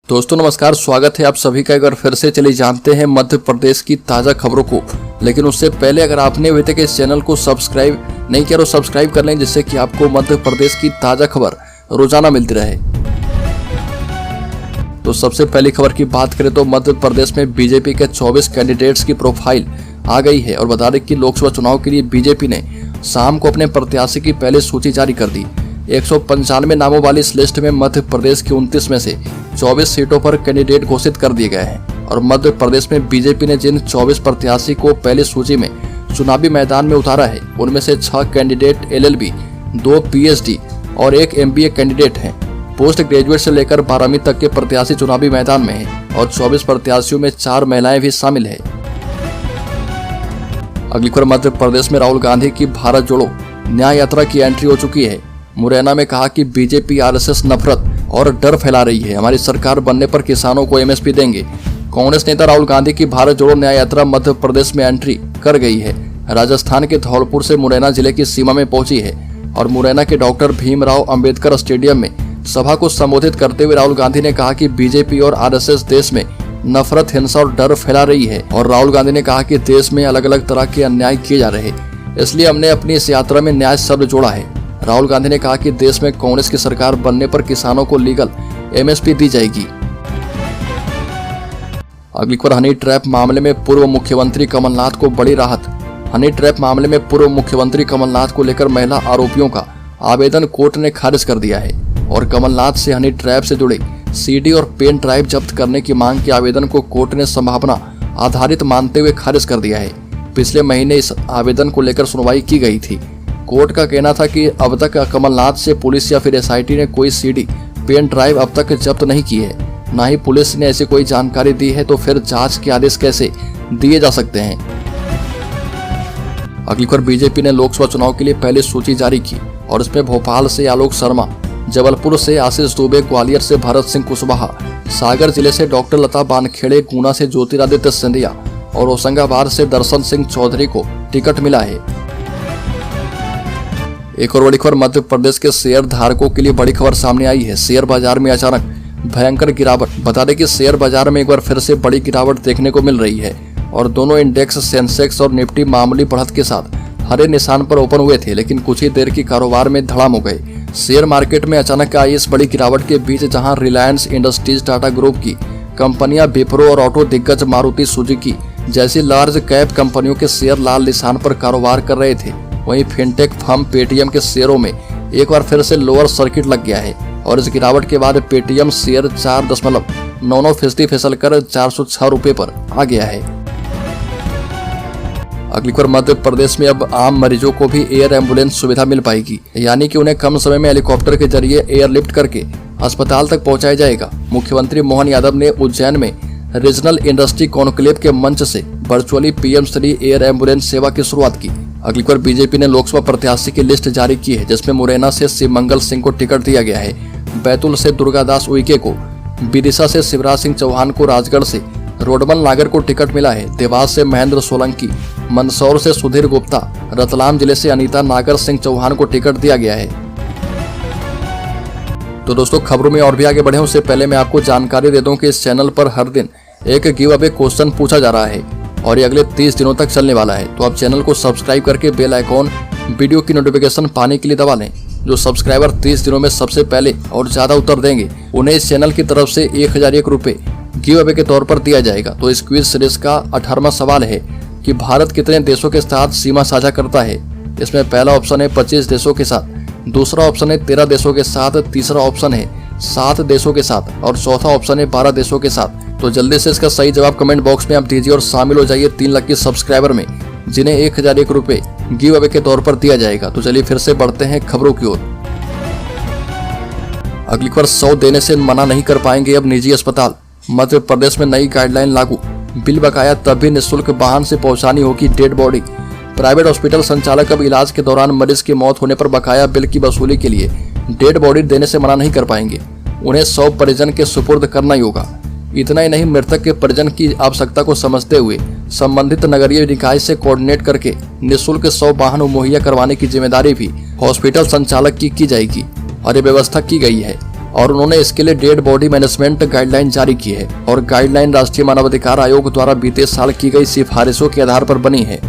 दोस्तों नमस्कार, स्वागत है आप सभी का। एक बार फिर से चलिए जानते हैं मध्य प्रदेश की ताज़ा खबरों को। लेकिन उससे पहले अगर आपने अभी तक इस चैनल को सब्सक्राइब नहीं किया तो सब्सक्राइब कर लें, जिससे कि आपको मध्य प्रदेश की ताज़ा खबर रोजाना मिलती रहे। तो सबसे पहली खबर की बात करें तो मध्य प्रदेश में बीजेपी के 24 कैंडिडेट्स की प्रोफाइल आ गई है। और बता दें कि लोकसभा चुनाव के लिए बीजेपी ने शाम को अपने प्रत्याशी की पहले सूची जारी कर दी। 195 नामों वाली इस लिस्ट में मध्य प्रदेश की 29 में से 24 सीटों पर कैंडिडेट घोषित कर दिए गए हैं। और मध्य प्रदेश में बीजेपी ने जिन 24 प्रत्याशी को पहली सूची में चुनावी मैदान में उतारा है, उनमें से 6 कैंडिडेट LLB, 2 PhD और 1 MBA कैंडिडेट हैं। पोस्ट ग्रेजुएट से लेकर 12वीं तक के प्रत्याशी चुनावी मैदान में हैं और 24 प्रत्याशियों में 4 महिलाएं भी शामिल है। अगली खबर, मध्य प्रदेश में राहुल गांधी की भारत जोड़ो न्याय यात्रा की एंट्री हो चुकी है। मुरैना में कहा कि बीजेपी RSS नफरत और डर फैला रही है, हमारी सरकार बनने पर किसानों को MSP देंगे। कांग्रेस नेता राहुल गांधी की भारत जोड़ो न्याय यात्रा मध्य प्रदेश में एंट्री कर गई है। राजस्थान के धौलपुर से मुरैना जिले की सीमा में पहुंची है और मुरैना के डॉक्टर भीमराव अंबेडकर स्टेडियम में सभा को संबोधित करते हुए राहुल गांधी ने कहा कि बीजेपी और RSS देश में नफरत, हिंसा और डर फैला रही है। और राहुल गांधी ने कहा कि देश में अलग अलग तरह के अन्याय किए जा रहे हैं, इसलिए हमने अपनी इस यात्रा में न्याय शब्द जोड़ा है। राहुल गांधी ने कहा कि देश में कांग्रेस की सरकार बनने पर किसानों को लीगल MSP दी जाएगी। अगली खबर, हनी ट्रैप मामले में पूर्व मुख्यमंत्री कमलनाथ को बड़ी राहत। हनी ट्रैप मामले में पूर्व मुख्यमंत्री कमलनाथ को लेकर महिला आरोपियों का आवेदन कोर्ट ने खारिज कर दिया है और कमलनाथ से हनी ट्रैप से जुड़े CD और पेन ड्राइव जब्त करने की मांग के आवेदन को कोर्ट ने संभावना आधारित मानते हुए खारिज कर दिया है। पिछले महीने इस आवेदन को लेकर सुनवाई की गई थी। कोर्ट का कहना था कि अब तक कमलनाथ से पुलिस या फिर SIT ने कोई CD, पेन ड्राइव अब तक जब्त नहीं की है, ना ही पुलिस ने ऐसी कोई जानकारी दी है, तो फिर जांच के आदेश कैसे दिए जा सकते हैं। अगली खबर, बीजेपी ने लोकसभा चुनाव के लिए पहली सूची जारी की और इसमें भोपाल से आलोक शर्मा, जबलपुर से आशीष दुबे, ग्वालियर से भरत सिंह कुशवाहा, सागर जिले से डॉक्टर लता बानखेड़े, गुना से ज्योतिरादित्य सिंधिया और होशंगाबाद से दर्शन सिंह चौधरी को टिकट मिला है। एक और बड़ी खबर, मध्य प्रदेश के शेयर धारकों के लिए बड़ी खबर सामने आई है। शेयर बाजार में अचानक भयंकर गिरावट। बता दें कि शेयर बाजार में एक बार फिर से बड़ी गिरावट देखने को मिल रही है और दोनों इंडेक्स सेंसेक्स और निफ्टी मामूली बढ़त के साथ हरे निशान पर ओपन हुए थे, लेकिन कुछ ही देर की कारोबार में धड़ाम हो गए। शेयर मार्केट में अचानक आई इस बड़ी गिरावट के बीच जहां रिलायंस इंडस्ट्रीज, टाटा ग्रुप की कंपनियां, विप्रो और ऑटो दिग्गज मारुति सुजुकी जैसी लार्ज कैप कंपनियों के शेयर लाल निशान पर कारोबार कर रहे थे, वहीं फिनटेक फर्म पेटीएम के शेयरों में एक बार फिर से लोअर सर्किट लग गया है और इस गिरावट के बाद पेटीएम शेयर 4.99% फिसल कर 406 रुपए पर आ गया है। अगली खबर, मध्य प्रदेश में अब आम मरीजों को भी एयर एम्बुलेंस सुविधा मिल पाएगी, यानी कि उन्हें कम समय में हेलीकॉप्टर के जरिए एयरलिफ्ट करके अस्पताल तक पहुंचाया जाएगा। मुख्यमंत्री मोहन यादव ने उज्जैन में रीजनल इंडस्ट्री कॉन्क्लेव के मंच से virtually PM Shri air ambulance सेवा की शुरुआत की। अगली बार बीजेपी ने लोकसभा प्रत्याशी की लिस्ट जारी की है, जिसमें मुरैना से शिवमंगल सिंह को टिकट दिया गया है, बैतूल से दुर्गादास उइके को, विदिशा से शिवराज सिंह चौहान को, राजगढ़ से रोडमल नागर को टिकट मिला है, देवास से महेंद्र सोलंकी, मंदसौर से सुधीर गुप्ता, रतलाम जिले से अनीता नागर सिंह चौहान को टिकट दिया गया है। तो दोस्तों, खबरों में और भी आगे बढ़े उससे पहले मैं आपको जानकारी दे दूं कि इस चैनल पर हर दिन एक गिव अवे क्वेश्चन पूछा जा रहा है और ये अगले 30 दिनों तक चलने वाला है। तो आप चैनल को सब्सक्राइब करके बेल आइकॉन, वीडियो की नोटिफिकेशन पाने के लिए दबा लें। जो सब्सक्राइबर 30 दिनों में सबसे पहले और ज्यादा उत्तर देंगे, उन्हें इस चैनल की तरफ से 1001 रुपए गिव अवे के तौर पर दिया जाएगा। तो इस क्विज सीरीज का 18वां सवाल है कि भारत कितने देशों के साथ सीमा साझा करता है। इसमें पहला ऑप्शन है 25 देशों के साथ, दूसरा ऑप्शन है 13 देशों के साथ, तीसरा ऑप्शन है 7 देशों के साथ और चौथा ऑप्शन है 12 देशों के साथ। तो जल्दी से इसका सही जवाब कमेंट बॉक्स में आप दीजिए और शामिल हो जाइए 3 लाख के सब्सक्राइबर में, जिन्हें 1001 रुपए गिव अवे के तौर पर दिया जाएगा। तो चलिए फिर से बढ़ते हैं खबरों की ओर। अगली खबर, 100 देने से मना नहीं कर पाएंगे अब निजी अस्पताल। मध्य प्रदेश में नई गाइडलाइन लागू, बिल बकाया तब भी निःशुल्क वाहन से पहुंचानी होगी डेड बॉडी। प्राइवेट हॉस्पिटल संचालक अब इलाज के दौरान मरीज की मौत होने पर बकाया बिल की वसूली के लिए डेड बॉडी देने से मना नहीं कर पाएंगे, उन्हें 100 परिजन के सुपुर्द करना ही होगा। इतना ही नहीं, मृतक के परिजन की आवश्यकता को समझते हुए संबंधित नगरीय निकाय से कोऑर्डिनेट करके निःशुल्क 100 वाहन मुहैया करवाने की जिम्मेदारी भी हॉस्पिटल संचालक की जाएगी और ये व्यवस्था की गई है। और उन्होंने इसके लिए डेड बॉडी मैनेजमेंट गाइडलाइन जारी की है और गाइडलाइन राष्ट्रीय मानवाधिकार आयोग द्वारा बीते साल की गई सिफारिशों के आधार पर बनी है।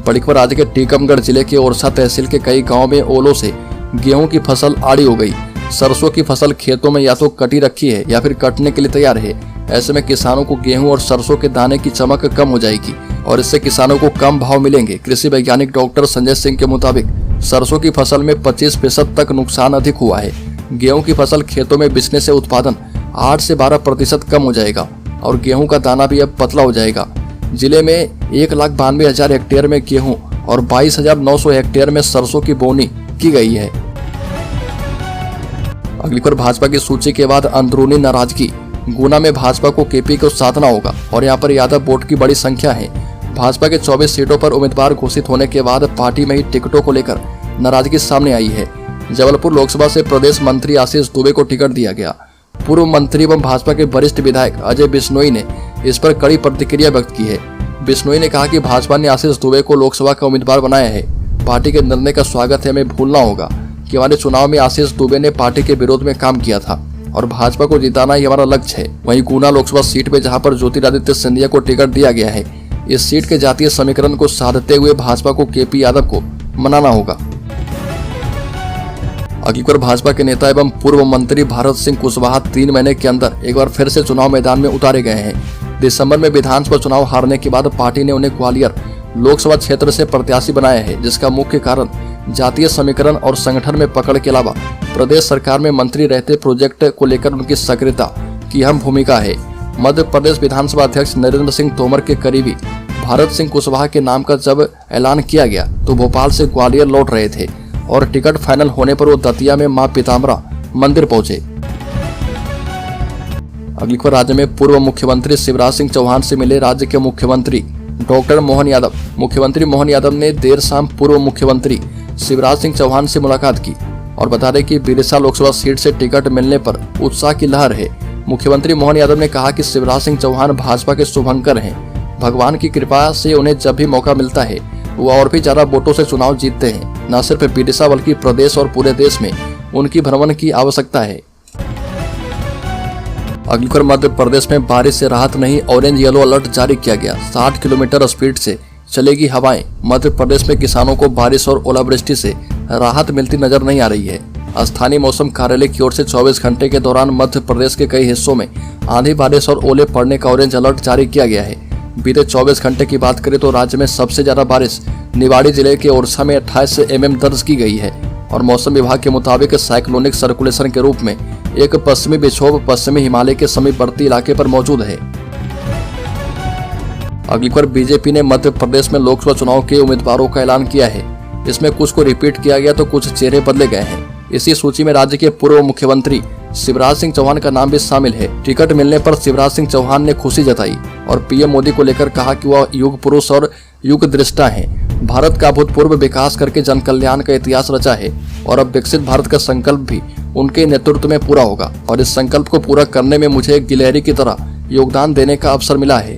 बड़ी खबर राज्य के टीकमगढ़ जिले के ओरछा तहसील के कई गाँव में ओलों से गेहूं की फसल आड़ी हो गई। सरसों की फसल खेतों में या तो कटी रखी है या फिर कटने के लिए तैयार है। ऐसे में किसानों को गेहूं और सरसों के दाने की चमक कम हो जाएगी और इससे किसानों को कम भाव मिलेंगे। कृषि वैज्ञानिक डॉक्टर संजय सिंह के मुताबिक सरसों की फसल में 25% तक नुकसान अधिक हुआ है। गेहूं की फसल खेतों में बिछने से उत्पादन 8 से 12% कम हो जाएगा और गेहूं का दाना भी अब पतला हो जाएगा। जिले में 1,92,000 हेक्टेयर में गेहूं और 22,900 हेक्टेयर में सरसों की बोनी की गई है। अगली पर भाजपा की सूची के बाद अंदरूनी नाराजगी। गुना में भाजपा को केपी को साधना होगा और यहां पर यादव वोट की बड़ी संख्या है। भाजपा के 24 सीटों पर उम्मीदवार घोषित होने के बाद पार्टी में ही टिकटों को लेकर नाराजगी सामने आई है। जबलपुर लोकसभा से प्रदेश मंत्री आशीष दुबे को टिकट दिया गया। पूर्व मंत्री एवं भाजपा के वरिष्ठ विधायक अजय बिश्नोई ने इस पर कड़ी प्रतिक्रिया व्यक्त की है। बिश्नोई ने कहा कि भाजपा ने आशीष दुबे को लोकसभा का उम्मीदवार बनाया है। पार्टी के निर्णय का स्वागत है, हमें भूलना होगा कि हमारे चुनाव में आशीष दुबे ने पार्टी के विरोध में काम किया था और भाजपा को जिताना ही हमारा लक्ष्य है। वहीं गुना लोकसभा सीट में जहां पर ज्योतिरादित्य सिंधिया को टिकट दिया गया है, इस सीट के जातीय समीकरण को साधते हुए भाजपा को केपी यादव को मनाना होगा। अगली पर भाजपा के नेता एवं पूर्व मंत्री भारत सिंह कुशवाहा 3 महीने के अंदर एक बार फिर से चुनाव मैदान में उतारे गए हैं। दिसंबर में विधानसभा चुनाव हारने के बाद पार्टी ने उन्हें ग्वालियर लोकसभा क्षेत्र से प्रत्याशी बनाया है, जिसका मुख्य कारण जातीय समीकरण और संगठन में पकड़ के अलावा प्रदेश सरकार में मंत्री रहते प्रोजेक्ट को लेकर उनकी सक्रियता की अहम भूमिका है। मध्य प्रदेश विधानसभा अध्यक्ष नरेंद्र सिंह तोमर के करीबी भारत सिंह कुशवाहा के नाम का जब ऐलान किया गया तो भोपाल से ग्वालियर लौट रहे थे और टिकट फाइनल होने पर वो दतिया में मां पीताम्बरा मंदिर पहुंचे। अगली खबर राज्य में पूर्व मुख्यमंत्री शिवराज सिंह चौहान से मिले राज्य के मुख्यमंत्री डॉक्टर मोहन यादव। मुख्यमंत्री मोहन यादव ने देर शाम पूर्व मुख्यमंत्री शिवराज सिंह चौहान से मुलाकात की और बता दें कि बिरसा लोकसभा सीट से टिकट मिलने पर उत्साह की लहर है। मुख्यमंत्री मोहन यादव ने कहा कि शिवराज सिंह चौहान भाजपा के शुभंकर हैं। भगवान की कृपा से उन्हें जब भी मौका मिलता है वो और भी ज्यादा वोटों से चुनाव जीतते हैं। न सिर्फ बिरसा बल्कि प्रदेश और पूरे देश में उनकी भ्रमण की आवश्यकता है। अगली खबर मध्य प्रदेश में बारिश से राहत नहीं, ऑरेंज येलो अलर्ट जारी किया गया। 60 किलोमीटर स्पीड से चलेगी हवाएं। मध्य प्रदेश में किसानों को बारिश और ओलावृष्टि से राहत मिलती नजर नहीं आ रही है। स्थानीय मौसम कार्यालय की ओर से 24 घंटे के दौरान मध्य प्रदेश के कई हिस्सों में आंधी बारिश और ओले पड़ने का ऑरेंज अलर्ट जारी किया गया है। बीते 24 घंटे की बात करें तो राज्य में सबसे ज्यादा बारिश निवाड़ी जिले के ओरछा में 28 mm दर्ज की गई है और मौसम विभाग के मुताबिक साइक्लोनिक सर्कुलेशन के रूप में एक पश्चिमी विक्षोभ पश्चिमी हिमालय के समीपवर्ती इलाके पर मौजूद है। अगली खबर बीजेपी ने मध्य प्रदेश में लोकसभा चुनाव के उम्मीदवारों का ऐलान किया है। इसमें कुछ को रिपीट किया गया तो कुछ चेहरे बदले गए हैं। इसी सूची में राज्य के पूर्व मुख्यमंत्री शिवराज सिंह चौहान का नाम भी शामिल है। टिकट मिलने पर शिवराज सिंह चौहान ने खुशी जताई और पीएम मोदी को लेकर कहा कि वह युग पुरुष और युग दृष्टा हैं। भारत का अभूतपूर्व विकास करके जन कल्याण का इतिहास रचा है और अब विकसित भारत का संकल्प भी उनके नेतृत्व में पूरा होगा और इस संकल्प को पूरा करने में मुझे एक गिलहरी की तरह योगदान देने का अवसर मिला है।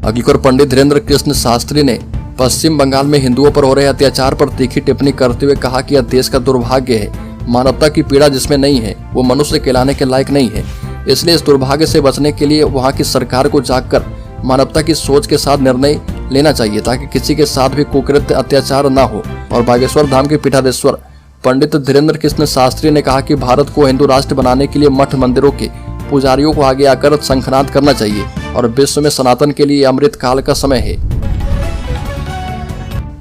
अगली खबर पंडित धीरेन्द्र कृष्ण शास्त्री ने पश्चिम बंगाल में हिंदुओं पर हो रहे अत्याचार पर तीखी टिप्पणी करते हुए कहा कि यह देश का दुर्भाग्य है। मानवता की पीड़ा जिसमें नहीं है वो मनुष्य कहलाने के लायक नहीं है। इसलिए इस दुर्भाग्य से बचने के लिए वहां की सरकार को जागकर मानवता की सोच के साथ निर्णय लेना चाहिए ताकि किसी के साथ भी कुकृत्य अत्याचार न हो। और बागेश्वर धाम के पीठाधीश्वर पंडित धीरेन्द्र कृष्ण शास्त्री ने कहा कि भारत को हिंदू राष्ट्र बनाने के लिए मठ मंदिरों के पुजारियों को आगे आकर शंखनाद करना चाहिए और विश्व में सनातन के लिए अमृत काल का समय है।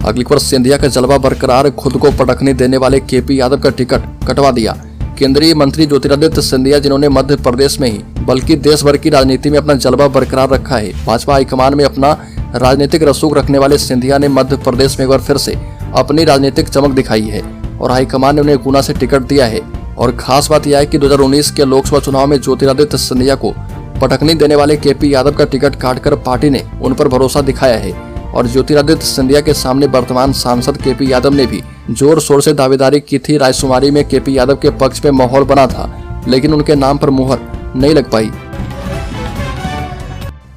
अगली खबर सिंधिया का जलवा बरकरार, खुद को पटकने देने वाले केपी यादव का टिकट कटवा दिया। केंद्रीय मंत्री ज्योतिरादित्य सिंधिया जिन्होंने मध्य प्रदेश में ही बल्कि देश भर की राजनीति में अपना जलवा बरकरार रखा है। भाजपा हाईकमान में अपना राजनीतिक रसूख रखने वाले सिंधिया ने मध्य प्रदेश में एक बार फिर से अपनी राजनीतिक चमक दिखाई है और हाईकमान ने उन्हें गुना से टिकट दिया है। और खास बात यह है कि 2019 के लोकसभा चुनाव में ज्योतिरादित्य सिंधिया को पटकनी देने वाले केपी यादव का टिकट काटकर पार्टी ने उन पर भरोसा दिखाया है और ज्योतिरादित्य सिंधिया के सामने वर्तमान सांसद केपी यादव ने भी जोर शोर से दावेदारी की थी। रायसुमारी में केपी यादव के पक्ष में माहौल बना था लेकिन उनके नाम पर मुहर नहीं लग पाई।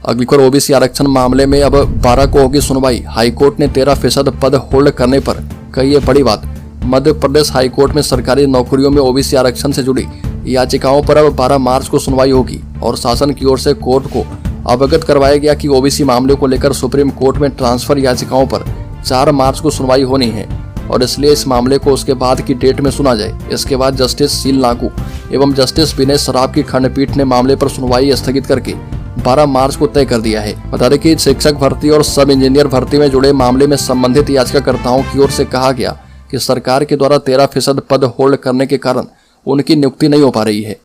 अगली खबर ओबीसी आरक्षण मामले में अब 12 को होगी सुनवाई। हाईकोर्ट ने 13% पद होल्ड करने पर कही है बड़ी बात। मध्य प्रदेश हाईकोर्ट में सरकारी नौकरियों में ओबीसी आरक्षण से जुड़ी याचिकाओं पर अब 12 मार्च को सुनवाई होगी और शासन की ओर से कोर्ट को अवगत करवाया गया कि ओबीसी मामले को लेकर सुप्रीम कोर्ट में ट्रांसफर याचिकाओं पर 4 मार्च को सुनवाई होनी है और इसलिए इस मामले को उसके बाद की डेट में सुना जाए। इसके बाद जस्टिस सील नागू एवं जस्टिस विनय सराफ की खंडपीठ ने मामले पर सुनवाई स्थगित करके 12 मार्च को तय कर दिया है। बता दें कि शिक्षक भर्ती और सब इंजीनियर भर्ती में जुड़े मामले में संबंधित याचिकाकर्ताओं की ओर से कहा गया कि सरकार के द्वारा 13% पद होल्ड करने के कारण उनकी नियुक्ति नहीं हो पा रही है।